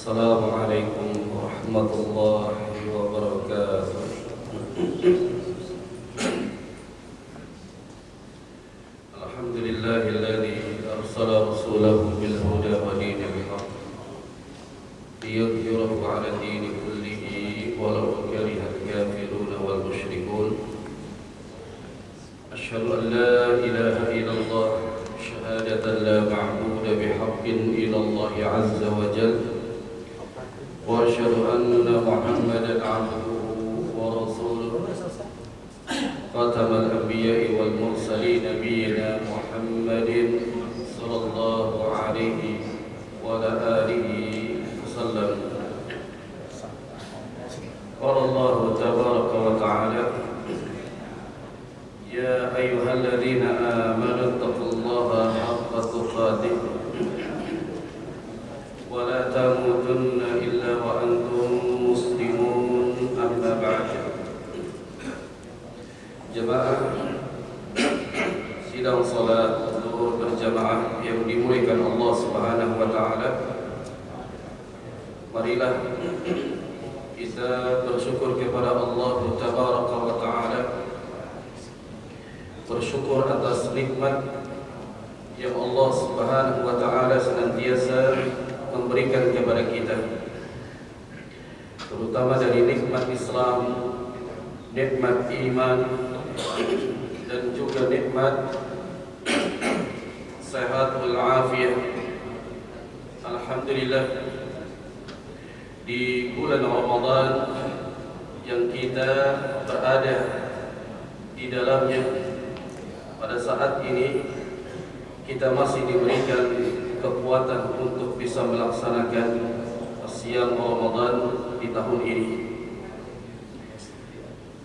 Assalamualaikum warahmatullahi wabarakatuh. Alhamdulillahilladzi arsala rasulahu bil huda wa dinil haqq liyudhhirahu 'ala dini kullihi walau karihal kafirun wal musyrikun. Asyhadu an la ilaha illallah syahadatan la ma'budu bihaqqin illallah 'azza wa jalla wa asyhadu anna Muhammadan 'abduhu wa rasuluhu khatamal anbiya'i wal mursalin nabiyina Muhammadin sallallahu alaihi wa ala alihi wasallam. Qala Allah tabaraka wa ta'ala ya ayyuhalladzina amanu taqullaha haqqa tuqatih wa la tamutunna illa wa antum muslimun. Amma ba'd. Jemaah sidang salat zuhur berjamaah yang dimuliakan Allah Subhanahu wa taala, marilah kita bersyukur kepada Allah tabaraka wa taala, bersyukur atas nikmat yang Allah Subhanahu wa taala senantiasa memberikan kepada kita, terutama dari nikmat Islam, nikmat iman, dan juga nikmat sehat wal afiyah. Alhamdulillah, di bulan Ramadan yang kita berada di dalamnya pada saat ini, kita masih diberikan kekuatan untuk bisa melaksanakan siang Ramadan di tahun ini.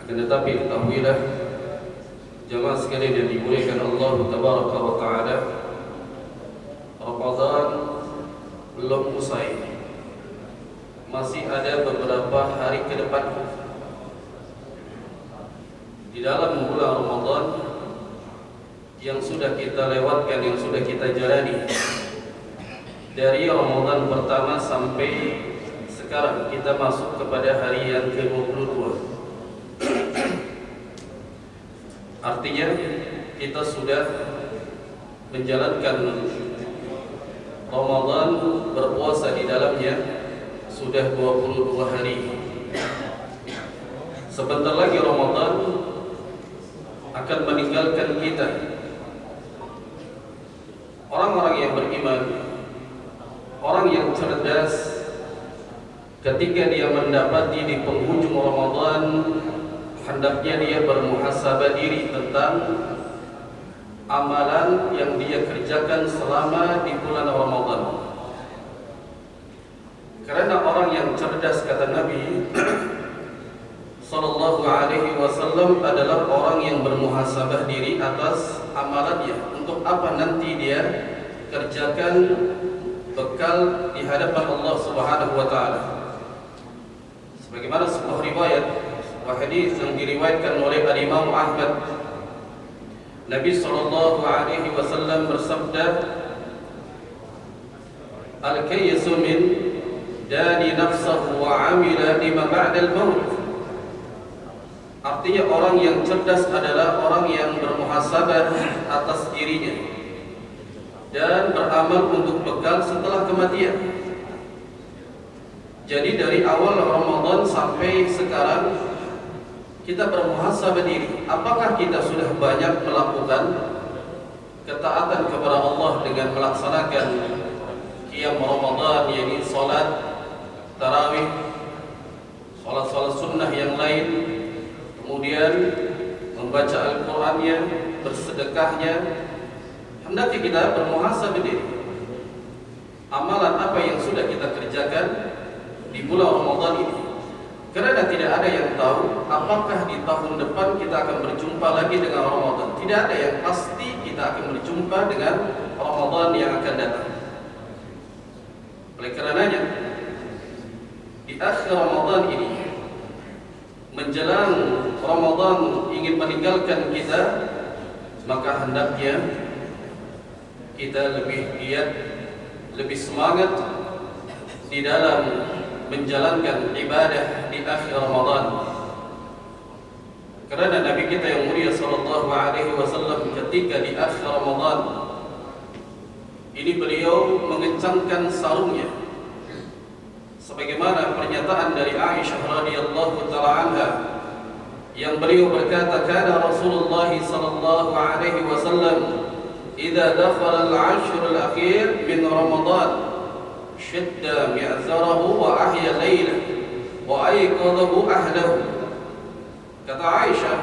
Akan tetapi ketahuilah jemaah sekalian yang dimuliakan Allah tabaraka wa taala, Ramadan belum usai. Masih ada beberapa hari ke depan. Di dalam bulan Ramadan yang sudah kita lewatkan, yang sudah kita jalani, dari Ramadan pertama sampai sekarang kita masuk kepada hari yang ke-22. Artinya kita sudah menjalankan Ramadan, berpuasa di dalamnya sudah 22 hari. Sebentar lagi Ramadan akan meninggalkan kita. Orang-orang yang beriman, orang yang cerdas, ketika dia mendapati di penghujung Ramadan, hendaknya dia bermuhasabah diri tentang amalan yang dia kerjakan selama di bulan Ramadan. Karena orang yang cerdas, kata Nabi sallallahu alaihi wasallam, adalah orang yang bermuhasabah diri atas amalannya. Untuk apa nanti dia kerjakan bekal di hadapan Allah Subhanahu wa taala. Sebagaimana sebuah riwayat, sebuah hadis yang diriwayatkan oleh Imam Ahmad, Nabi sallallahu alaihi wasallam bersabda, al-kayyisu min dani nafsahu wa amila lima ba'dal maut. Artinya orang yang cerdas adalah orang yang bermuhasabah atas dirinya dan beramal untuk bekal setelah kematian. Jadi dari awal Ramadan sampai sekarang kita bermuhasabah diri. Apakah kita sudah banyak melakukan ketaatan kepada Allah dengan melaksanakan qiyam Ramadan, yakni salat tarawih, salat-salat sunnah yang lain, kemudian membaca Al-Qur'annya, bersedekahnya. Hendaknya kita bermuhasabah diri. Amalan apa yang sudah kita kerjakan di bulan Ramadan ini? Karena tidak ada yang tahu apakah di tahun depan kita akan berjumpa lagi dengan Ramadan. Tidak ada yang pasti kita akan berjumpa dengan Ramadan yang akan datang. Oleh karenanya, di akhir Ramadan ini, menjelang Ramadan ingin meninggalkan kita, maka hendaknya kita lebih giat, lebih semangat di dalam menjalankan ibadah di akhir Ramadan. Karena Nabi kita yang mulia sallallahu alaihi wasallam ketika di akhir Ramadan ini beliau mengencangkan sarungnya, sebagaimana pernyataan dari Aisyah radhiyallahu taala anha yang beliau berkata, kana Rasulullah sallallahu alaihi wasallam idza dakhala al-'ashr al-akhir min Ramadan shadda mi'zarahu wa ahya laylahu wa ayqadhahu ahlahu. Kata Aisyah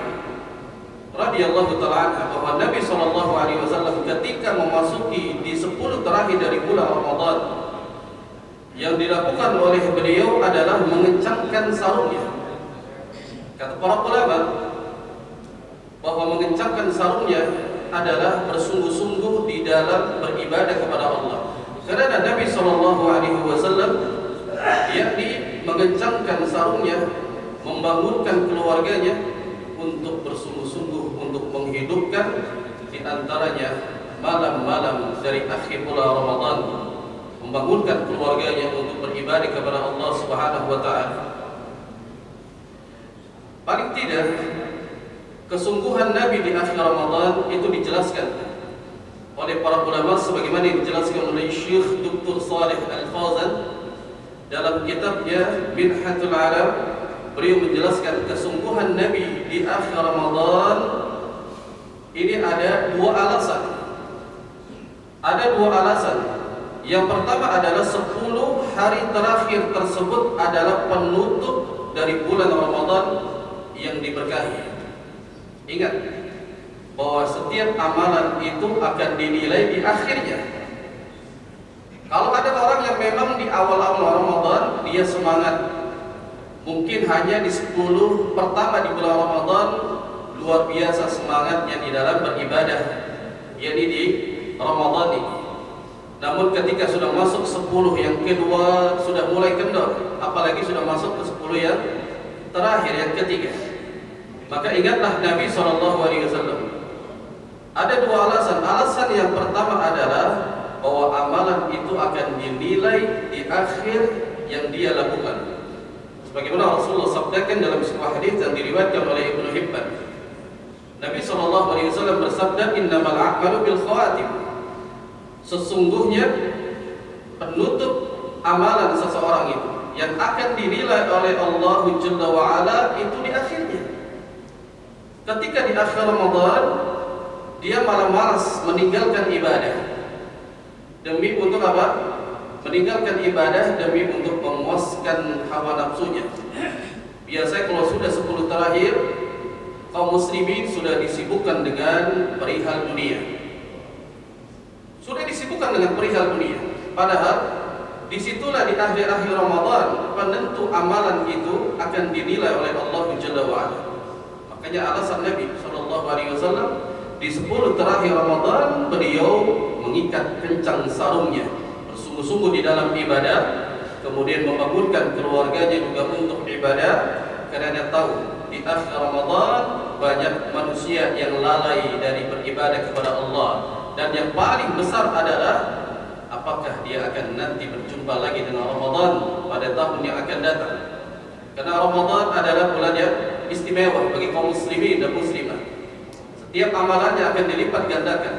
radhiyallahu taala anha bahwa Nabi sallallahu alaihi wasallam ketika memasuki di 10 terakhir dari bulan Ramadan, yang dilakukan oleh beliau adalah mengencangkan sarungnya. Kata para ulama bahwa mengencangkan sarungnya adalah bersungguh-sungguh di dalam beribadah kepada Allah. Karena Nabi sallallahu alaihi wasallam yakni mengencangkan sarungnya, membangunkan keluarganya untuk bersungguh-sungguh untuk menghidupkan di antaranya malam-malam dari akhir bulan Ramadan, membangunkan keluarganya untuk beribadah kepada Allah Subhanahu wa taala. Paling tidak kesungguhan Nabi di akhir Ramadan itu dijelaskan oleh para ulama sebagaimana yang dijelaskan oleh Syekh Dr. Shalih Al-Fauzan dalam kitabnya Minhatul Alam. Beliau menjelaskan kesungguhan Nabi di akhir Ramadan ini ada dua alasan. Ada dua alasan. Yang pertama adalah 10 hari terakhir tersebut adalah penutup dari bulan Ramadan yang diberkahi. Ingat bahwa setiap amalan itu akan dinilai di akhirnya. Kalau ada orang yang memang di awal-awal Ramadan dia semangat, mungkin hanya di 10 pertama di bulan Ramadan luar biasa semangatnya di dalam beribadah, yakni di Ramadan ini. Namun ketika sudah masuk 10 yang kedua sudah mulai kendor, apalagi sudah masuk ke 10 yang terakhir yang ketiga. Maka ingatlah Nabi SAW. Ada dua alasan. Alasan yang pertama adalah bahwa amalan itu akan dinilai di akhir yang dia lakukan. Sebagaimana Rasulullah sabdakan dalam sebuah hadis yang diriwayatkan oleh Ibnu Hibban. Nabi SAW bersabda, innamal a'malu bil khawatim. Sesungguhnya penutup amalan seseorang itu yang akan dinilai oleh Allah Jalla wa'ala itu di akhirnya. Ketika di akhir Ramadan dia malah malas meninggalkan ibadah. Demi untuk apa? Meninggalkan ibadah demi untuk memuaskan hawa nafsunya. Biasanya kalau sudah 10 terakhir, kaum muslimin sudah disibukkan dengan perihal dunia. Sudah disibukkan dengan perihal dunia. Padahal disitulah di akhir-akhir Ramadan penentu amalan itu akan dinilai oleh Allah Jalla wa'ala. Makanya alasan Nabi SAW di 10 terakhir Ramadan beliau mengikat kencang sarungnya, bersungguh-sungguh di dalam ibadah, kemudian membangunkan keluarganya juga untuk ibadah, karena dia tahu di akhir Ramadan banyak manusia yang lalai dari beribadah kepada Allah, dan yang paling besar adalah apakah dia akan nanti berjumpa lagi dengan Ramadan pada tahun yang akan datang. Karena Ramadan adalah bulan yang istimewa bagi kaum muslimin dan muslimah. Setiap amalannya akan dilipat gandakan,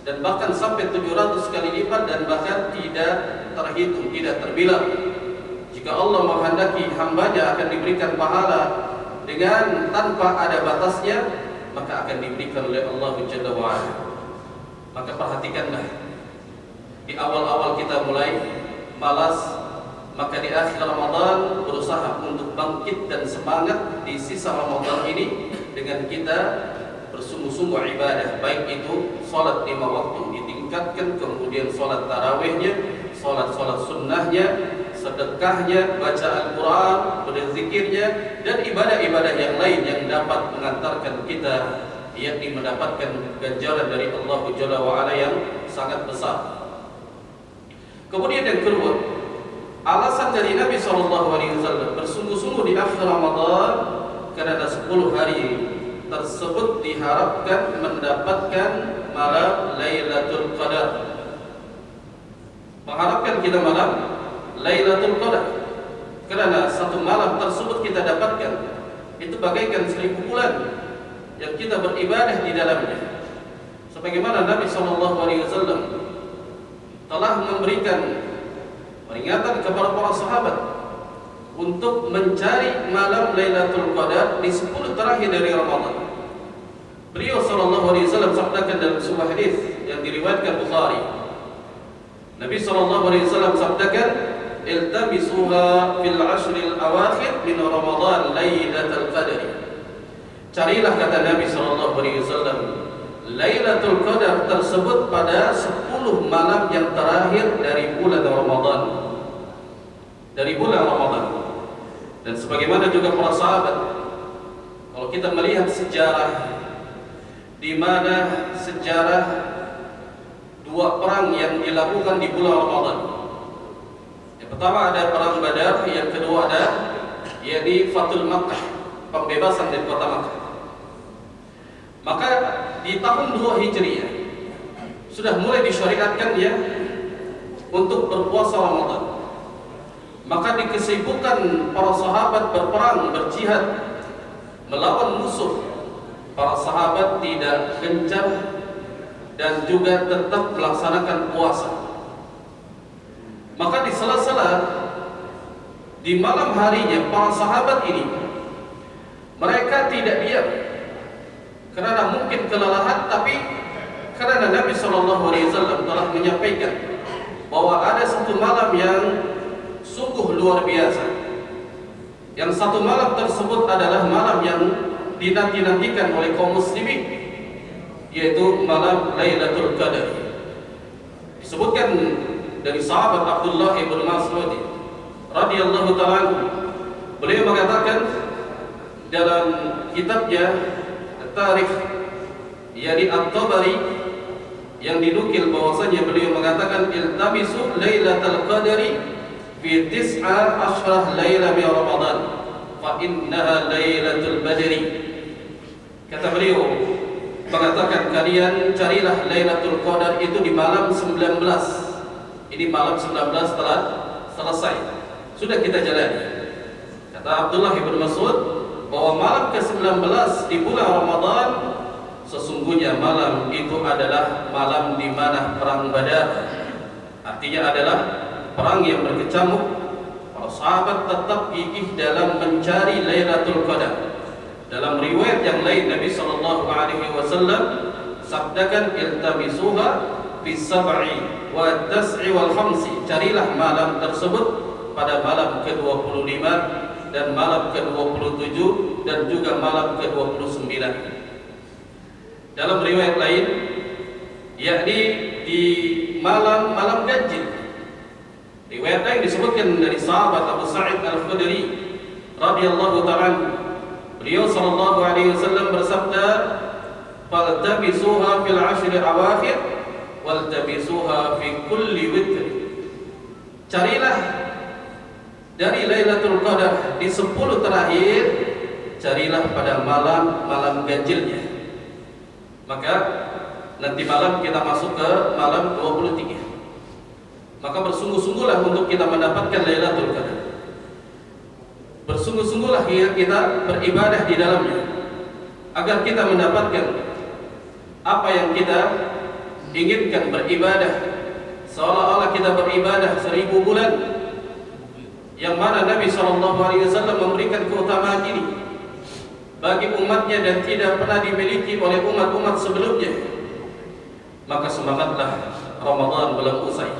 dan bahkan sampai 700 kali lipat, dan bahkan tidak terhitung, tidak terbilang. Jika Allah menghendaki hambanya akan diberikan pahala dengan tanpa ada batasnya, maka akan diberikan oleh Allah Jalla wa'ala. Maka perhatikanlah, di awal-awal kita mulai malas, maka di akhir Ramadan berusaha untuk bangkit dan semangat di sisa Ramadan ini dengan kita bersungguh-sungguh ibadah, baik itu salat 5 waktu ditingkatkan, kemudian salat tarawihnya, salat-salat sunnahnya, sedekahnya, baca Al-Quran, berzikirnya, dan ibadah-ibadah yang lain yang dapat mengantarkan kita yakni mendapatkan ganjaran dari Allah Jalla wa'ala yang sangat besar. Kemudian yang kedua, alasan dari Nabi SAW bersungguh-sungguh di akhir Ramadan karena 10 hari tersebut diharapkan mendapatkan malam Lailatul Qadar. Mengharapkan kita malam Lailatul Qadar. Kerana satu malam tersebut kita dapatkan itu bagaikan 1000 bulan yang kita beribadah di dalamnya. Sebagaimana Nabi SAW telah memberikan peringatan kepada para sahabat untuk mencari malam Lailatul Qadar di 10 terakhir dari Ramadan. Beliau SAW sabdakan dalam sebuah hadis yang diriwayatkan Bukhari. Nabi SAW sabdakan, "Iltamisuha fil ashril awakhir min Ramadan Lailatul Qadar." Carilah, kata Nabi SAW, Lailatul Qadar tersebut pada 10 malam yang terakhir dari bulan Ramadan. Dari bulan Ramadan. Dan sebagaimana juga para sahabat, kalau kita melihat sejarah, di mana sejarah dua perang yang dilakukan di bulan Ramadan. Yang pertama ada perang Badar, yang kedua ada yakni Fathul Makkah, pembebasan dari kota Makkah. Maka di tahun 2 Hijriah sudah mulai disyariatkan ya untuk berpuasa Ramadan. Maka di kesibukan para sahabat berperang, berjihad, melawan musuh, para sahabat tidak gencar dan juga tetap melaksanakan puasa. Maka di sela-sela di malam harinya para sahabat ini mereka tidak diam kerana mungkin kelelahan, tapi kerana Nabi SAW telah menyampaikan bahwa ada satu malam yang sungguh luar biasa. Yang satu malam tersebut adalah malam yang dinanti-nantikan oleh kaum muslimin, yaitu malam Lailatul Qadar. Disebutkan dari sahabat Abdullah ibn Mas'ud radhiyallahu ta'ala, beliau mengatakan dalam kitabnya Tarikh yakni At-Tabari, yang dinukil bahwasanya beliau mengatakan, "Iltamisu Lailatul Qadari fi 19 laila min Ramadan fa innaha Lailatul Badri." Kata beliau mengatakan, kalian carilah Lailatul Qadar itu di malam 19. Ini malam 19 telah selesai, sudah kita jalani. Kata Abdullah bin Mas'ud bahwa malam ke-19 di bulan Ramadan sesungguhnya malam itu adalah malam di mana perang Badar. Artinya adalah perang yang berkecamuk. Para sahabat tetap gigih dalam mencari Lailatul Qadar. Dalam riwayat yang lain Nabi SAW sabdakan, "Iltamisuha fi sab'i wa tas'i wal khamsi." Carilah malam tersebut pada malam ke-25 dan malam ke-27 dan juga malam ke-29. Dalam riwayat lain yakni di malam ganjil. Riwayat lain disebutkan dari sahabat Abu Sa'id Al-Khudri radhiyallahu ta'ala. Beliau sallallahu alaihi wasallam bersabda, "Faltabisuha fil 'ashri awakhir waltabisuha fi kulli witr." Carilah dari Lailatul Qadar di 10 terakhir, carilah pada malam ganjilnya. Maka nanti malam kita masuk ke malam 23. Maka bersungguh-sungguhlah untuk kita mendapatkan Lailatul Qadar. Bersungguh-sungguhlah kita beribadah di dalamnya agar kita mendapatkan apa yang kita inginkan, beribadah seolah-olah kita beribadah 1000 bulan, yang mana Nabi SAW memberikan keutamaan ini bagi umatnya dan tidak pernah dimiliki oleh umat-umat sebelumnya. Maka semangatlah, Ramadan belum usai,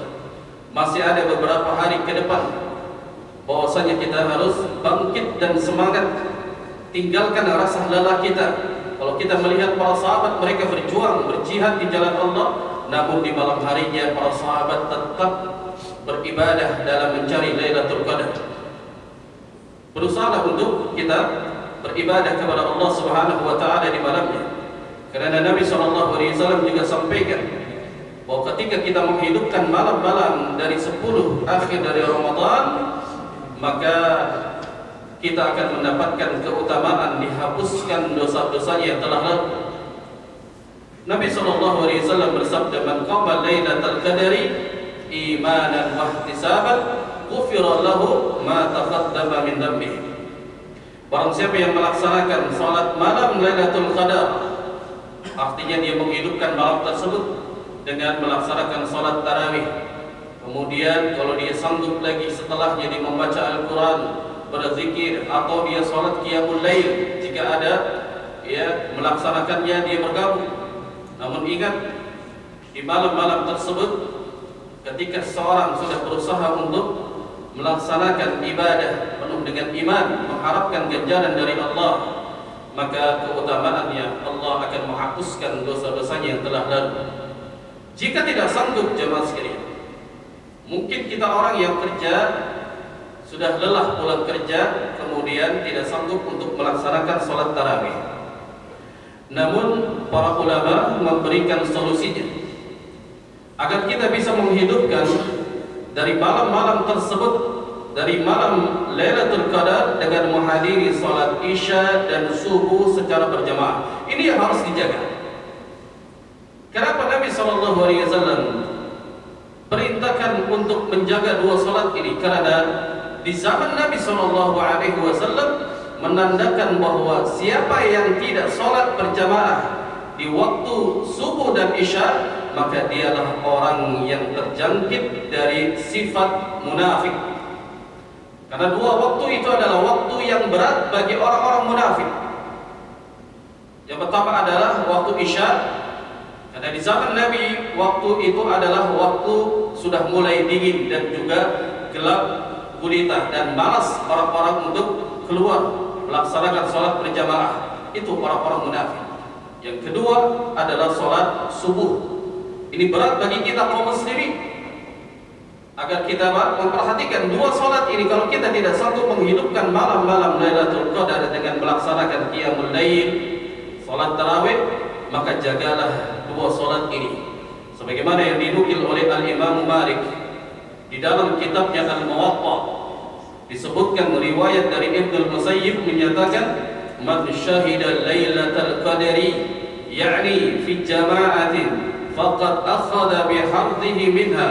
masih ada beberapa hari ke depan, bahwasanya kita harus bangkit dan semangat, tinggalkan rasa lelah kita. Kalau kita melihat para sahabat, mereka berjuang, berjihad di jalan Allah, namun di malam harinya para sahabat tetap beribadah dalam mencari Lailatul Qadar. Berusaha untuk kita beribadah kepada Allah Subhanahu wa taala di malamnya. Karena Nabi SAW juga sampaikan bahwa ketika kita menghidupkan malam-malam dari 10 akhir dari Ramadan, maka kita akan mendapatkan keutamaan, dihapuskan dosa-dosanya yang telah lalu. Nabi SAW bersabda, "Man qama Lailatul Qadari imanan wa ihtisaban ghufira lahu ma taqaddama min dhanbihi. Barang siapa yang melaksanakan salat malam Lailatul Qadar, artinya dia menghidupkan malam tersebut dengan melaksanakan salat tarawih. Kemudian kalau dia sanggup lagi setelahnya dia membaca Al-Quran, berzikir, atau dia salat qiyamul lail, jika ada, ya, melaksanakannya dia bergabung. Namun ingat, di malam-malam tersebut ketika seorang sudah berusaha untuk melaksanakan ibadah penuh dengan iman, mengharapkan ganjaran dari Allah, maka keutamaannya Allah akan menghapuskan dosa-dosanya yang telah lalu. Jika tidak sanggup, jemaah sekalian, mungkin kita orang yang kerja sudah lelah pulang kerja, kemudian tidak sanggup untuk melaksanakan sholat tarawih. Namun para ulama memberikan solusinya agar kita bisa menghidupkan dari malam-malam tersebut, dari malam Lailatul Qadar, dengan menghadiri salat Isya dan subuh secara berjamaah. Ini yang harus dijaga. Kenapa Nabi SAW perintahkan untuk menjaga dua salat ini? Karena di zaman Nabi SAW menandakan bahwa siapa yang tidak salat berjamaah di waktu subuh dan Isya, maka dialah orang yang terjangkit dari sifat munafik. Karena dua waktu itu adalah waktu yang berat bagi orang-orang munafik. Yang pertama adalah waktu Isya, karena di zaman Nabi waktu itu adalah waktu sudah mulai dingin dan juga gelap gulita dan malas orang-orang untuk keluar melaksanakan sholat berjamaah. Itu orang-orang munafik. Yang kedua adalah sholat subuh. Ini berat bagi kita kaum muslimin, agar kita memperhatikan dua sholat ini. Kalau kita tidak sanggup menghidupkan malam-malam Lailatul Qadar dengan melaksanakan qiyamul lail, sholat tarawih, maka jagalah dua sholat ini. Sebagaimana yang dinukil oleh Al-Imam Malik di dalam kitabnya Al-Muwatta, disebutkan riwayat dari Ibnu Musayyib menyatakan, man syahida Lailatul Qadari yakni fi jama'atin faqad akhadha bihadhihi minha.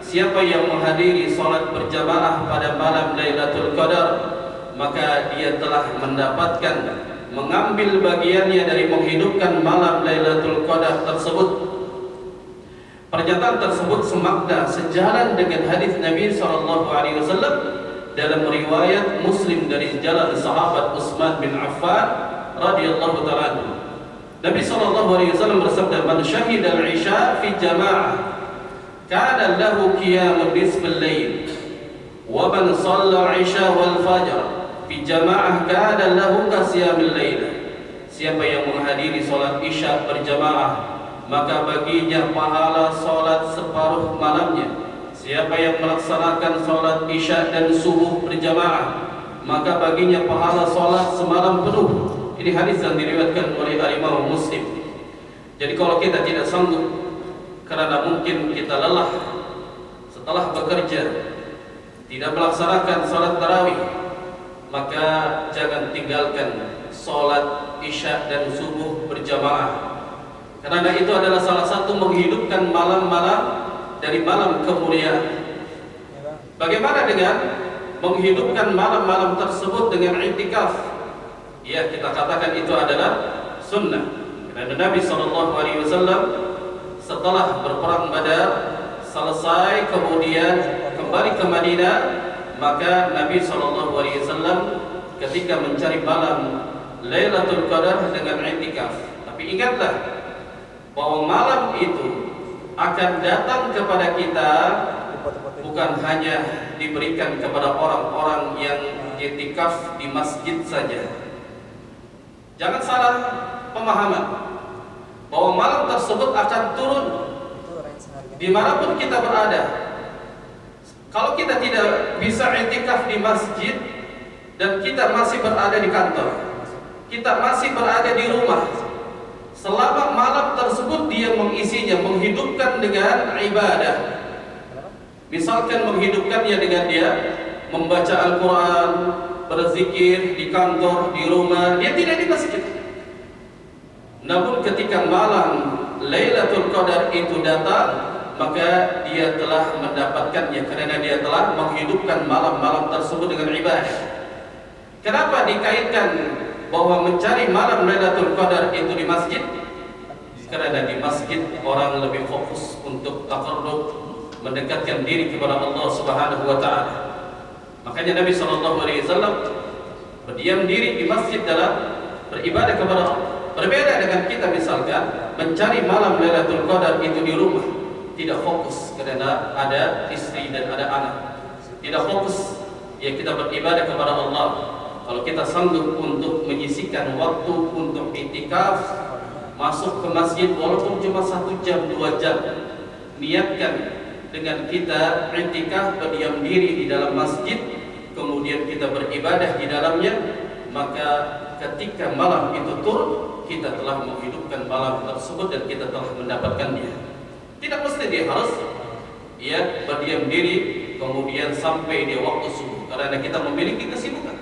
Siapa yang menghadiri salat berjamaah pada malam Lailatul Qadar, maka dia telah mendapatkan, mengambil bagiannya dari menghidupkan malam Lailatul Qadar tersebut. Pernyataan tersebut semakna, sejalan dengan hadis Nabi SAW dalam riwayat Muslim dari jalan sahabat Utsman bin Affan radhiyallahu ta'ala anhu. Nabi SAW bersabda, man syahida al-isya fi jama'ah kana lahu qiyamul nisfil lail, wa man shalla al-isya wal fajr fi jama'ah kana lahu qiyamul lail. Siapa yang menghadiri salat Isya berjamaah, maka baginya pahala salat separuh malamnya. Siapa yang melaksanakan salat Isya dan subuh berjamaah, maka baginya pahala salat semalam penuh. Ini hadis yang diriwayatkan oleh Imam Muslim. Jadi kalau kita tidak sanggup karena mungkin kita lelah setelah bekerja, tidak melaksanakan salat tarawih, maka jangan tinggalkan salat Isya dan subuh berjamaah. Karena itu adalah salah satu menghidupkan malam-malam dari malam kemuliaan. Bagaimana dengan menghidupkan malam-malam tersebut dengan i'tikaf? Ya, kita katakan itu adalah sunnah. Karena Nabi SAW setelah berperang Badar selesai, kemudian kembali ke Madinah, maka Nabi SAW ketika mencari malam Lailatul Qadar dengan i'tikaf. Tapi ingatlah bahwa malam itu akan datang kepada kita bukan hanya diberikan kepada orang-orang yang i'tikaf di masjid saja. Jangan salah pemahaman bahwa malam tersebut akan turun dimanapun kita berada. Kalau kita tidak bisa i'tikaf di masjid dan kita masih berada di kantor, kita masih berada di rumah, selama malam tersebut dia mengisinya, menghidupkan dengan ibadah. Misalkan menghidupkannya dengan dia membaca Al-Quran, berzikir di kantor, di rumah, dia tidak di masjid. Namun ketika malam Lailatul Qadar itu datang, maka dia telah mendapatkannya karena dia telah menghidupkan malam-malam tersebut dengan ibadah. Kenapa dikaitkan bahwa mencari malam Lailatul Qadar itu di masjid? Karena di masjid orang lebih fokus untuk taqarrub, mendekatkan diri kepada Allah Subhanahu wa taala. Makanya Nabi sallallahu alaihi wasallam berdiam diri di masjid dalam beribadah kepada Allah. Berbeda dengan kita misalkan mencari malam Lailatul Qadar itu di rumah, tidak fokus karena ada istri dan ada anak. Tidak fokus ya kita beribadah kepada Allah. Kalau kita sanggup untuk menyisihkan waktu untuk iktikaf, masuk ke masjid walaupun cuma 1 jam 2 jam, niatkan dengan kita iktikaf berdiam diri di dalam masjid, kemudian kita beribadah di dalamnya, maka ketika malam itu turun, kita telah menghidupkan malam tersebut dan kita telah mendapatkannya. Tidak mesti dia harus berdiam diri kemudian sampai dia waktu subuh, karena kita memiliki kesibukan,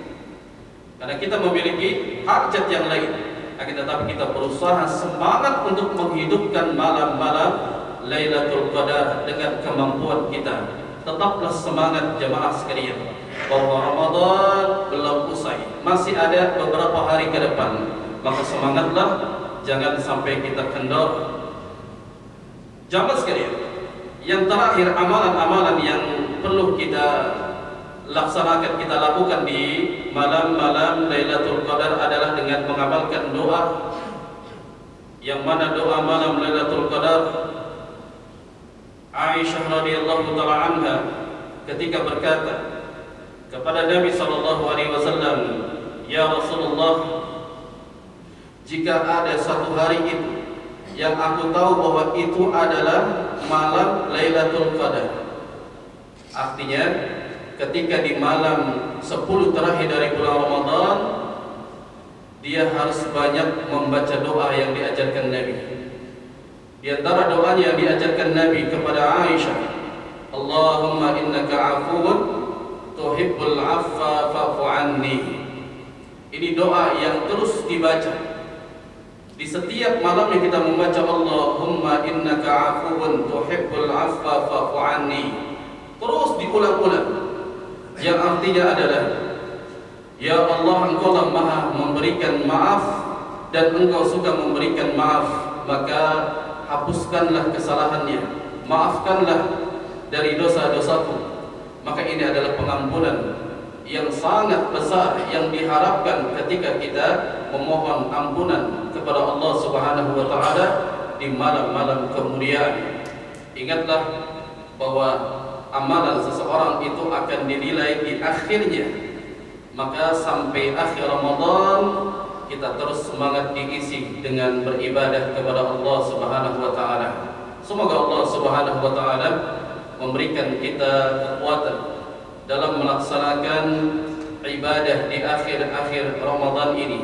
karena kita memiliki hajat yang lain. Akan tetapi kita berusaha semangat untuk menghidupkan malam-malam Lailatul Qadar dengan kemampuan kita. Tetaplah semangat jamaah sekalian, bahwa Ramadan belum usai, masih ada beberapa hari ke depan. Maka semangatlah, jangan sampai kita kendor. Jamaah sekalian, yang terakhir amalan-amalan yang perlu kita laksanakan, kita lakukan di malam-malam Lailatul Qadar adalah dengan mengamalkan doa. Yang mana doa malam Lailatul Qadar, Aisyah radhiyallahu taala anha ketika berkata kepada Nabi sallallahu alaihi wasallam, "Ya Rasulullah, jika ada satu hari itu yang aku tahu bahwa itu adalah malam Lailatul Qadar." Artinya ketika di malam 10 terakhir dari bulan Ramadan, dia harus banyak membaca doa yang diajarkan Nabi. Di antara doanya yang diajarkan Nabi kepada Aisyah, Allahumma innaka afuwun tuhibbul afwa fa'fu anni. Ini doa yang terus dibaca. Di setiap malamnya kita membaca Allahumma innaka afuwun tuhibbul afwa fa'fu anni. Terus diulang-ulang. Yang artinya adalah, ya Allah, Engkau lah Maha memberikan maaf dan Engkau suka memberikan maaf, maka hapuskanlah kesalahannya, maafkanlah dari dosa-dosaku. Maka ini adalah pengampunan yang sangat besar yang diharapkan ketika kita memohon ampunan kepada Allah Subhanahu wa taala di malam-malam kemuliaan. Ingatlah bahwa amalan seseorang itu akan dinilai di akhirnya. Maka sampai akhir Ramadan kita terus semangat diisi dengan beribadah kepada Allah Subhanahu wa taala. Semoga Allah Subhanahu wa taala memberikan kita kekuatan dalam melaksanakan ibadah di akhir-akhir Ramadan ini.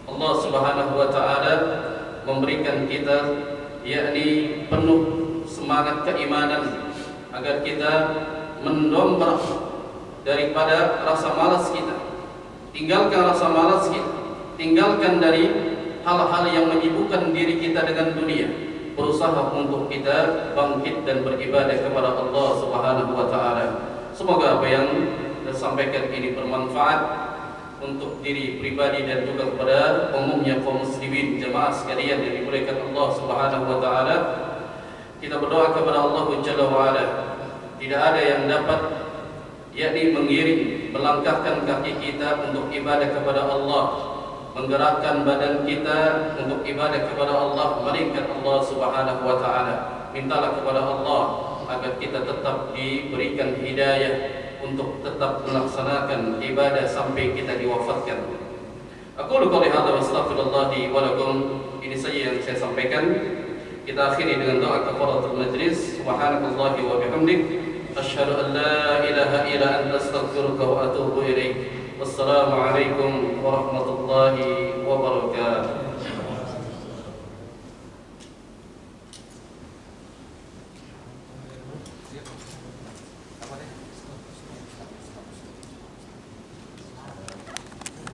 Allah Subhanahu wa taala memberikan kita yakni penuh semangat keimanan agar kita mendongkrak daripada rasa malas kita. Tinggalkan rasa malas kita, tinggalkan dari hal-hal yang menyibukkan diri kita dengan dunia. Berusaha untuk kita bangkit dan beribadah kepada Allah Subhanahu wa taala. Semoga apa yang saya sampaikan ini bermanfaat untuk diri pribadi dan juga kepada umumnya kaum muslimin jemaah sekalian yang dimuliakan Allah Subhanahu wa taala. Kita berdoa kepada Allah Jalla wa Ala. Tidak ada yang dapat yakni mengiring, melangkahkan kaki kita untuk ibadah kepada Allah, menggerakkan badan kita untuk ibadah kepada Allah, melainkan Allah Subhanahu wa taala. Mintalah kepada Allah agar kita tetap diberikan hidayah untuk tetap melaksanakan ibadah sampai kita diwafatkan. Aku qouli hadza wa astaghfirullah li wa lakum. Ini saja yang saya sampaikan. Kita akhiri dengan doa kafaratul majlis. Subhanallahi wa bihamdik, asyhadu an la ilaha illa anta, astaghfiruka wa atubu ilaik. Wassalamu alaikum warahmatullahi wabarakatuh.